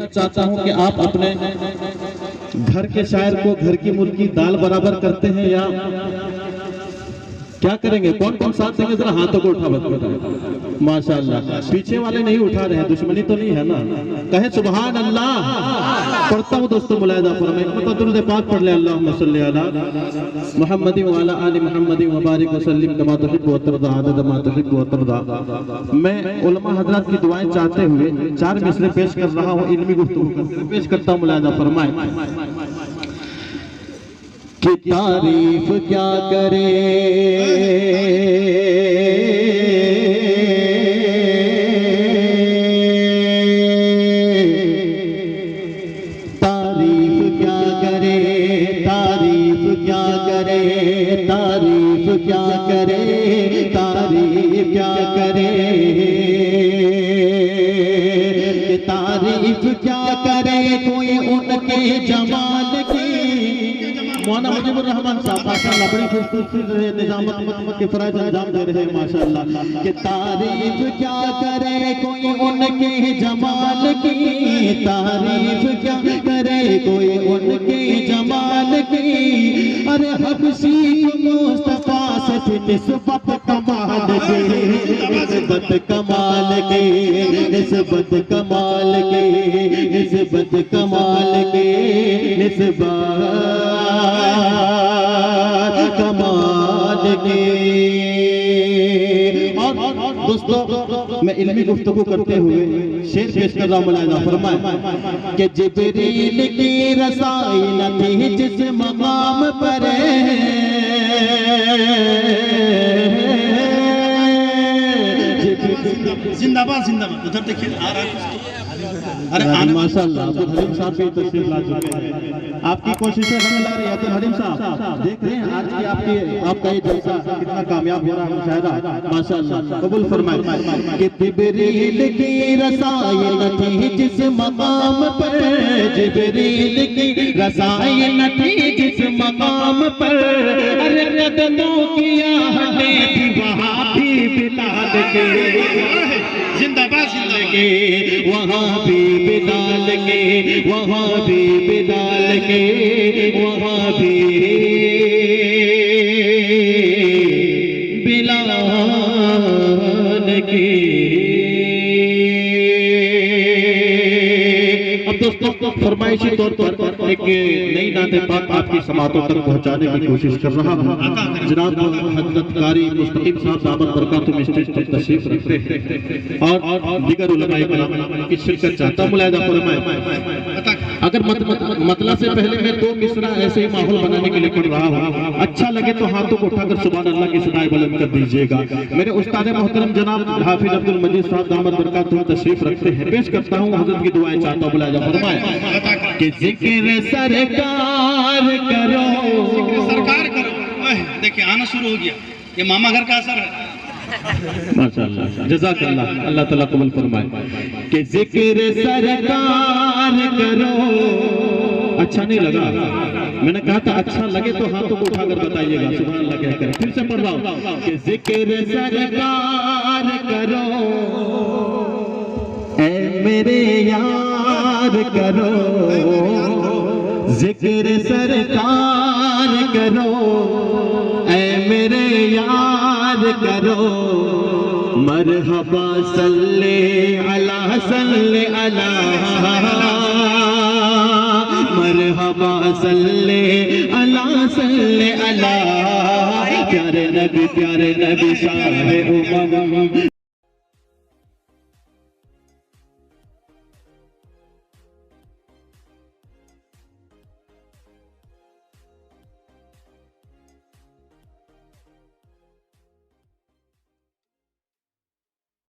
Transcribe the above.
चाहता हूं कि आप अपने घर के शायर को घर की मुर्गी दाल बराबर करते हैं या क्या करेंगे? कौन कौन साथ देंगे? जरा हाथों को उठा बता। माशाअल्लाह, पीछे वाले नहीं उठा रहे हैं, दुश्मनी तो नहीं है ना? कहे सुभान अल्लाह। पढ़ता हूँ दोस्तों, मुलाहिजा फरमाइए, मतलब दुरूद पाक पढ़ ले। अल्लाहुम्मा सल्ली अला मुहम्मदिन व अला आलि मुहम्मदिन व बारिक व सल्लिम कमा तुहिब्बु व तर्दा अदद मा तुहिब्बु व तर्दा। मैं उलमा हजरात की दुआएं चाहते हुए 4 मिसरे पेश कर रहा हूँ, इल्मी गुफ्तगू पेश करता हूँ, मुलाहिजा फरमाए कि तारीफ क्या करे, तारीफ क्या करे, तारीफ क्या करे, तारीफ क्या करे, तारीफ क्या करे, तारीफ क्या करे कोई उनके जमाल की। मौलाना मुजीबुर रहमान साहब माशाअल्लाह बड़ी खूबसूरत निजामत के फराइज अंजाम दे रहे हैं माशाअल्लाह। कि तारीफ क्या करे कोई उनके जमाल की, तारीफ क्या करे कोई उनके जमाल की। अरे हबशी मुस्तफा से निस्बत कमाल के, निस्बत कमाल के, निस्बत कमाल के, निस्बत कमाल के, निस्बत कमाल के। और दोस्तों, मैं इल्मी गुफ्तगू करते हुए शेर पेश कर रहा हूं, मुलाहिजा फरमाए कि जिब्रील की रसाई न थी जिस मकाम पर, जिंदाबाद जिंदाबाद। उधर देखिए आ रहा है। अरे माशाअल्लाह, अब्दुल हलीम साहब भी तशरीफ ला चुके हैं। आपकी कोशिशें हमें ला रही है अब्दुल हलीम साहब, देख रहे हैं आज की आपका ये जलसा कितना कामयाब हो रहा है मुशाहिदा। माशाअल्लाह, कबूल फरमाए कि जिब्रील की रसाई न थी जिस मकाम पर, जिब्रील की रसाई न थी जिस मकाम पर। अरे कदमों की आहटें थी वहाँ भी बिलाल के, जिंदाबाद के वहाँ भी बिलाल के, वहाँ भी बिलाल के, वहाँ भी बिलाल के। अब दोस्तों, फरमाइशी तौर पर एक नई नाते पाक आपकी समातों तक पहुंचाने की कोशिश कर रहा हूं। जनाब हजरत कारी मुस्तकीम साहब दामत बरकातुहुम स्टेज पर तशरीफ रखते हैं और दीगर उलमाए किराम की शिरकत चाहता हूं, मुलाहिजा फरमाए। अगर मतला से पहले मैं 2 मिसरा ऐसे ही माहौल बनाने के लिए पढ़ रहा हूं, अच्छा लगे तो हाथों को उठाकर सुभान अल्लाह की सदाएं बुलंद कर दीजिएगा। मेरे उस्ताद मोहतरम जनाब हाफिज अब्दुल मजीद साहब दामत बरकातुहुम तशरीफ रखते हैं, पेश करता हूं, हजरत की दुआएं चाहता हूं, मुलाहिजा फरमाए कि जिक्र सरकार करो, जिक्र सरकार करो। देखिए आना शुरू हो गया, ये मामा घर का असर है। माशाअल्लाह, जज़ाकल्लाह, अल्लाह ताला कबूल फरमाए कि जिक्र सरकार करो। अच्छा नहीं लगा? मैंने कहा था अच्छा लगे तो हाथों को उठाकर बताइएगा सुभान अल्लाह कहकर। फिर से पढ़ रहा हूं कि जिक्र सरकार करो, ऐ मेरे यार करो, जिक्र सरकार करो, ऐ मेरे यार करो। मरहबा सल्ले अला, सल्ले अला, मरहबा सल्ले अला, सल्ले अला। प्यारे नबी शाह उमम,